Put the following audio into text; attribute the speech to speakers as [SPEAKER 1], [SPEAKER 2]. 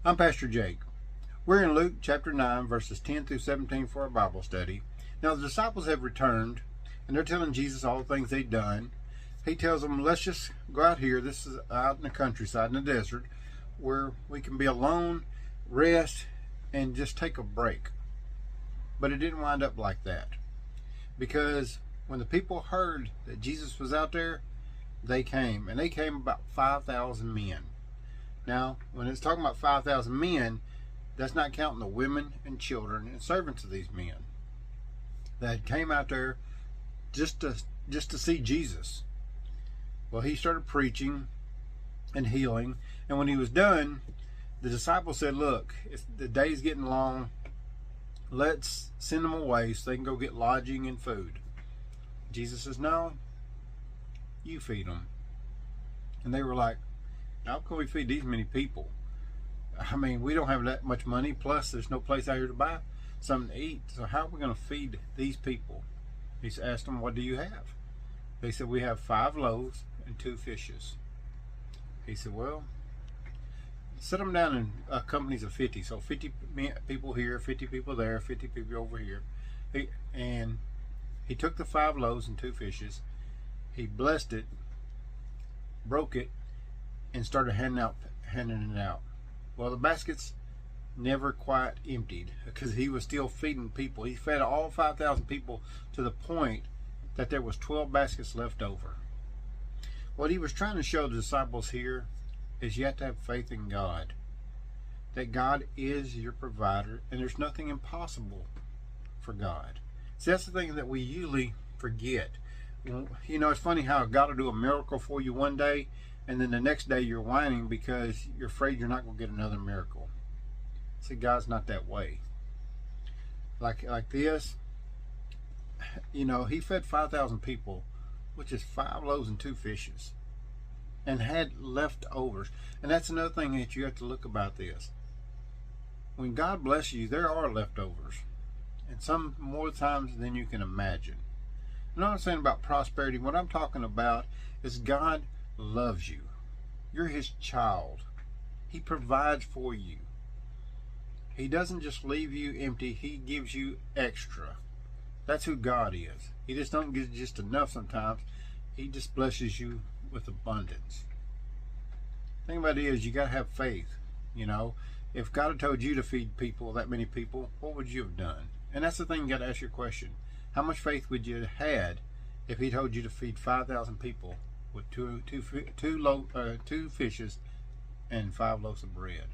[SPEAKER 1] I'm Pastor Jake. We're in Luke chapter 9, verses 10 through 17 for our Bible study. Now the disciples have returned, and they're telling Jesus all the things they've done. He tells them, let's just go out here. This is out in the countryside, in the desert, where we can be alone, rest, and just take a break. But it didn't wind up like that. Because when the people heard that Jesus was out there, they came. And they came about 5,000 men. Now, when it's talking about 5,000 men, that's not counting the women and children and servants of these men that came out there just to see Jesus. Well, he started preaching and healing, and when he was done, the disciples said, look, the day's getting long. Let's send them away so they can go get lodging and food. Jesus says, no, you feed them. And they were like, how can we feed these many people? I mean, we don't have that much money, plus there's no place out here to buy something to eat. So how are we going to feed these people? He asked them, what do you have? They said, we have 5 loaves and 2 fishes. He said, well, set them down in companies of 50. So 50 people here, 50 people there, 50 people over here. And he took the 5 loaves and 2 fishes. He blessed it, broke it, and started handing it out. Well, the baskets never quite emptied because he was still feeding people. He fed all 5,000 people to the point that there was 12 baskets left over. What he was trying to show the disciples here is you have to have faith in God. That God is your provider and there's nothing impossible for God. See, that's the thing that we usually forget. You know, it's funny how God will do a miracle for you one day, and then the next day you're whining because you're afraid you're not going to get another miracle. See, God's not that way. Like this, you know, he fed 5,000 people, which is 5 loaves and 2 fishes, and had leftovers. And that's another thing that you have to look about this. When God blesses you, there are leftovers, and some more times than you can imagine. I'm not saying about prosperity. What I'm talking about is God loves you. You're his child. He provides for you. He doesn't just leave you empty. He gives you extra. That's who God is. He just don't give just enough sometimes. He just blesses you with abundance. The thing about it is you got to have faith. You know, if God had told you to feed people, that many people, what would you have done? And that's the thing, you got to ask your question. How much faith would you have had if he told you to feed 5,000 people with two fishes and 5 loaves of bread?